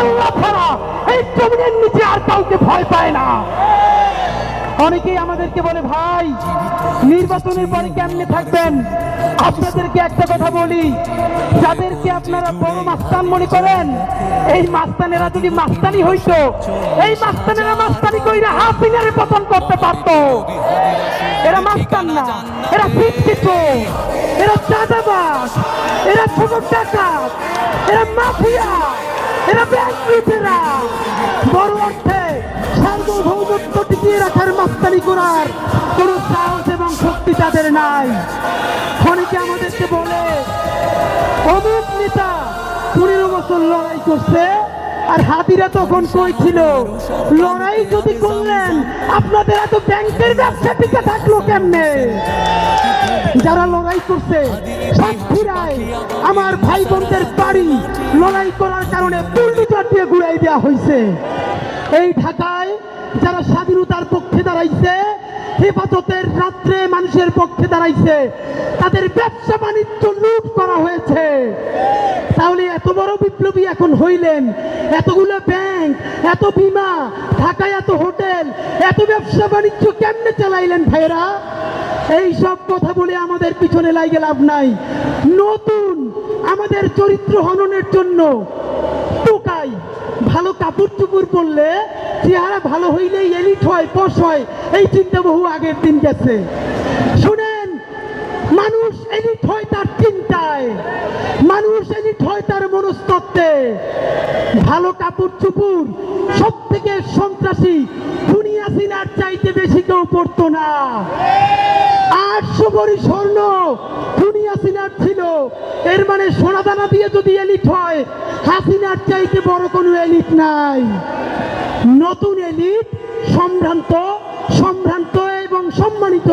আল্লাহ ছাড়া এই জমিনের নিচে আর কাউকে ভয় পায় না। অনেকেই আমাদেরকে বলে, ভাই নির্বাচনের পরে কেমনে থাকবেন? আপনাদেরকে একটা কথা বলি, যাদেরকে আপনারা বড় মাস্তান মনে করেন, এই মাস্তানেরা যদি মাস্তানি হইতো, এই মাস্তানেরা মাস্তানি কইরা হাসিনারে পতন করতে পারতো। এরা মাস্তান না, এরা শিক্ষিত, এরা চাঁদাবাজ, এরা ছোট ডাকাত, এরা মাফিয়া, এরা ব্যাংক লুটেরা। বড় অর্থে সার্বভৌমত্ব টিকিয়ে রাখার মাস্তানি করার কোন সাহস এবং শক্তি তাদের নাই। অনেকে আমাদেরকে বলে, অমুক নেতা 15 বছর লড়াই করছে, আর হাতিরা তখন কই ছিল? লড়াই যদি করলেন, আপনাদের এত ব্যাংকের ব্যবসা টিকে থাকলো কেমনে? যারা লড়াই করছে সাতক্ষীরায় আমার ভাই বোনদের বাড়ি লড়াই করার কারণে বুলডোজার দিয়ে ঘুরাই দেওয়া হয়েছে। এই ঢাকায় যারা স্বাধীনতার পক্ষে দাঁড়াইছে, হেফাজতের রাত্রে মানুষের পক্ষে দাঁড়াইছে, তাদের ব্যবসা বাণিজ্য লুট করা হয়েছে। তাহলে এত বড় বিপ্লবী এখন হইলেন, এতগুলো ব্যাংক, এত বিমা, ঢাকায় এত হোটেল, এত ব্যবসা বাণিজ্য কেমনে চালাইলেন ভাইরা? এই সব কথা বলে আমাদের পিছনে লাগে লাভ নাই। নতুন আমাদের চরিত্র হননের জন্য টোকাই, ভালো কাপড় চুপুর পরলে চেহারা ভালো হইলেই এলিট হয়, পশ হয়, এই চিন্তা বহু আগের দিন গেছে। শুনেন, মানুষ এলিট হয় তার চিন্তায়, মানুষ এলিট হয় তার মনস্তত্ত্বে। ভালো কাপড় চুপুর সব থেকে সন্ত্রাসী দুনিয়া সিনার চাইতে বেশি কেউ পড়তো না। 800 ভরি স্বর্ণ দুনিয়া সিনার ছিল, এর মানে সোনাদানা দিয়ে যদি এলিট হয়, হাসিনার চাইতে বড় কোনো এলিট নাই। নতুন এলিট সম্ভ্রান্ত, সম্ভ্রান্ত এবং সম্মানিত,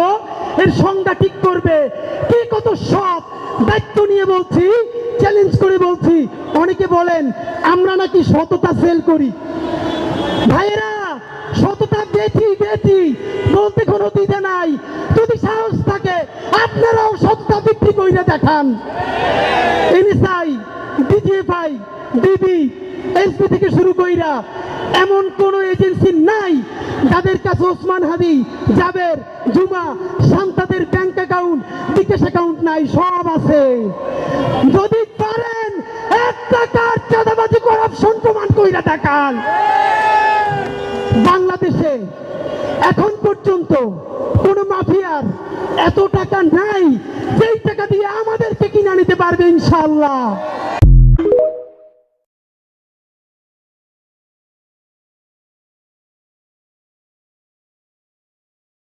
এর সংজ্ঞা ঠিক করবে। কে কত সৎ, দায়িত্ব নিয়ে বলছি, চ্যালেঞ্জ করে বলছি। অনেকে বলেন আমরা নাকি সততা সেল করি। ভাইয়েরা, সততা বেচি বেচি বলতে কোনো দ্বিধা নাই। যদি সাহস থাকে আপনারাও সততা বিক্রি করে দেখান। এনএসআই, ডিজিএফআই, ডিবি, এসপি থেকে শুরু কইরা এমন কোন এজেন্সি নাই যাদের কাছে ওসমান হাদি, জাবের, জুমা, শান্তাদের ব্যাংক অ্যাকাউন্ট, বিকাশ অ্যাকাউন্ট নাই, সব আছে। যদি পারেন 1 টাকার চাঁদাবাজি করাপশন প্রমাণ কইরা দেখান। বাংলাদেশে এখন পর্যন্ত কোন মাফিয়ার এত টাকা নাই যেই টাকা দিয়ে আমাদেরকে কিনা নিতে পারবে ইনশাআল্লাহ।